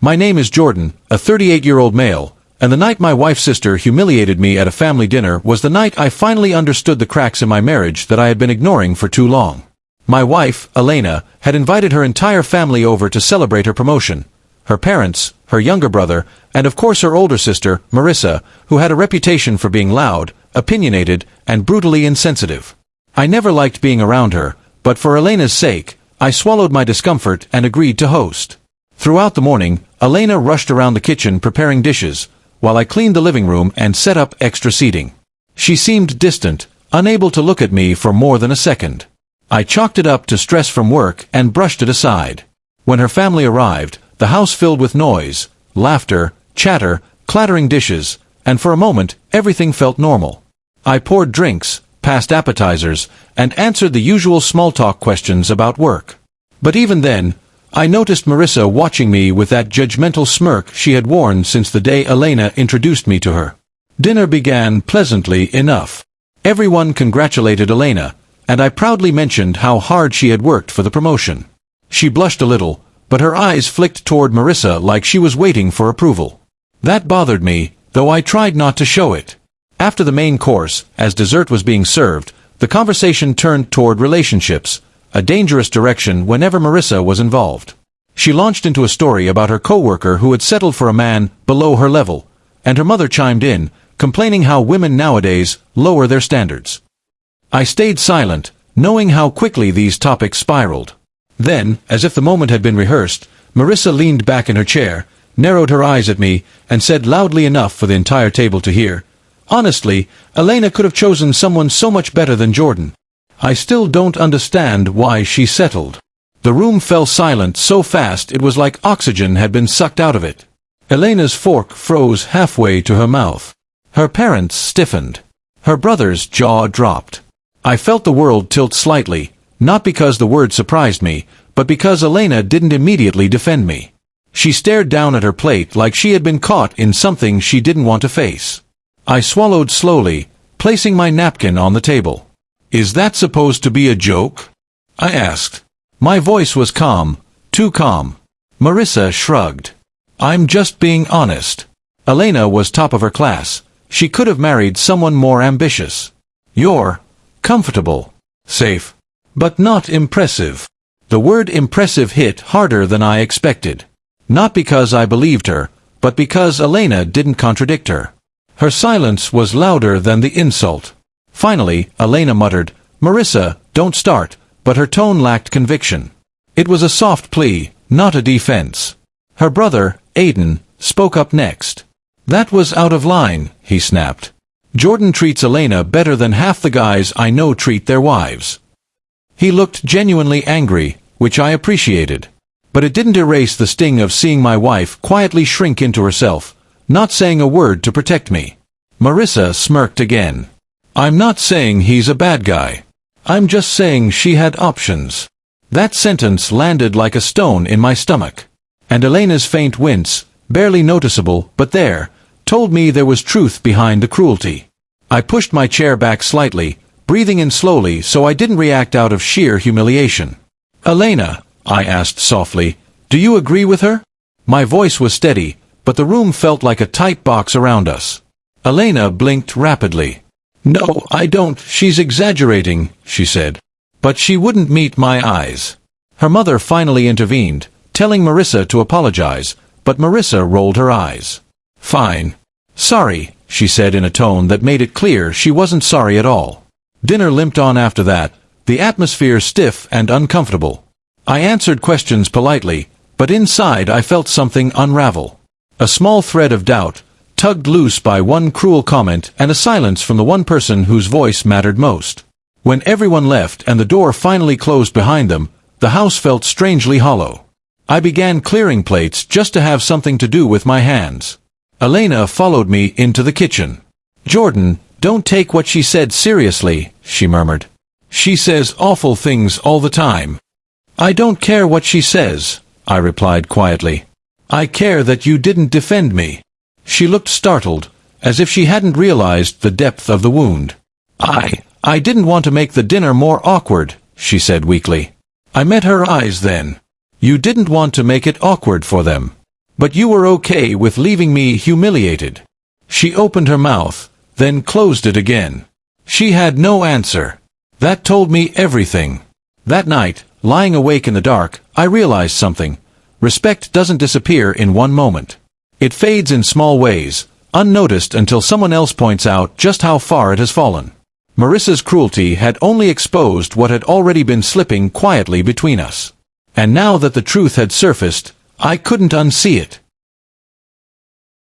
My name is Jordan, a 38-year-old male, and the night my wife's sister humiliated me at a family dinner was the night I finally understood the cracks in my marriage that I had been ignoring for too long. My wife, Elena, had invited her entire family over to celebrate her promotion. Her parents, her younger brother, and of course her older sister, Marissa, who had a reputation for being loud, opinionated, and brutally insensitive. I never liked being around her, but for Elena's sake, I swallowed my discomfort and agreed to host. Throughout the morning, Elena rushed around the kitchen preparing dishes, while I cleaned the living room and set up extra seating. She seemed distant, unable to look at me for more than a second. I chalked it up to stress from work and brushed it aside. When her family arrived, the house filled with noise, laughter, chatter, clattering dishes, and for a moment, everything felt normal. I poured drinks, passed appetizers, and answered the usual small-talk questions about work. But even then, I noticed Marissa watching me with that judgmental smirk she had worn since the day Elena introduced me to her. Dinner began pleasantly enough. Everyone congratulated Elena, and I proudly mentioned how hard she had worked for the promotion. She blushed a little, but her eyes flicked toward Marissa like she was waiting for approval. That bothered me, though I tried not to show it. After the main course, as dessert was being served, the conversation turned toward relationships, a dangerous direction whenever Marissa was involved. She launched into a story about her coworker who had settled for a man below her level, and her mother chimed in, complaining how women nowadays lower their standards. I stayed silent, knowing how quickly these topics spiraled. Then, as if the moment had been rehearsed, Marissa leaned back in her chair, narrowed her eyes at me, and said loudly enough for the entire table to hear, "Honestly, Elena could have chosen someone so much better than Jordan. I still don't understand why she settled." The room fell silent so fast it was like oxygen had been sucked out of it. Elena's fork froze halfway to her mouth. Her parents stiffened. Her brother's jaw dropped. I felt the world tilt slightly, not because the word surprised me, but because Elena didn't immediately defend me. She stared down at her plate like she had been caught in something she didn't want to face. I swallowed slowly, placing my napkin on the table. "Is that supposed to be a joke?" I asked. My voice was calm, too calm. Marissa shrugged. "I'm just being honest." Elena was top of her class. She could have married someone more ambitious. "You're comfortable, safe, but not impressive." The word impressive hit harder than I expected. Not because I believed her, but because Elena didn't contradict her. Her silence was louder than the insult. Finally, Elena muttered, "Marissa, don't start," but her tone lacked conviction. It was a soft plea, not a defense. Her brother, Aiden, spoke up next. "That was out of line," he snapped. "Jordan treats Elena better than half the guys I know treat their wives." He looked genuinely angry, which I appreciated. But it didn't erase the sting of seeing my wife quietly shrink into herself, not saying a word to protect me. Marissa smirked again. "I'm not saying he's a bad guy. I'm just saying she had options." That sentence landed like a stone in my stomach. And Elena's faint wince, barely noticeable, but there, told me there was truth behind the cruelty. I pushed my chair back slightly, breathing in slowly so I didn't react out of sheer humiliation. "Elena," I asked softly, "do you agree with her?" My voice was steady, but the room felt like a tight box around us. Elena blinked rapidly. "No, I don't. She's exaggerating," she said. "But she wouldn't meet my eyes." Her mother finally intervened, telling Marissa to apologize, but Marissa rolled her eyes. "Fine. Sorry," she said in a tone that made it clear she wasn't sorry at all. Dinner limped on after that, the atmosphere stiff and uncomfortable. I answered questions politely, but inside I felt something unravel. A small thread of doubt, tugged loose by one cruel comment and a silence from the one person whose voice mattered most. When everyone left and the door finally closed behind them, the house felt strangely hollow. I began clearing plates just to have something to do with my hands. Elena followed me into the kitchen. "Jordan, don't take what she said seriously," she murmured. "She says awful things all the time." "I don't care what she says," I replied quietly. "I care that you didn't defend me." She looked startled, as if she hadn't realized the depth of the wound. I didn't want to make the dinner more awkward," she said weakly. I met her eyes then. "You didn't want to make it awkward for them." But you were okay with leaving me humiliated." She opened her mouth, then closed it again. She had no answer. That told me everything. That night, lying awake in the dark, I realized something. Respect doesn't disappear in one moment. It fades in small ways, unnoticed until someone else points out just how far it has fallen. Marissa's cruelty had only exposed what had already been slipping quietly between us. And now that the truth had surfaced, I couldn't unsee it.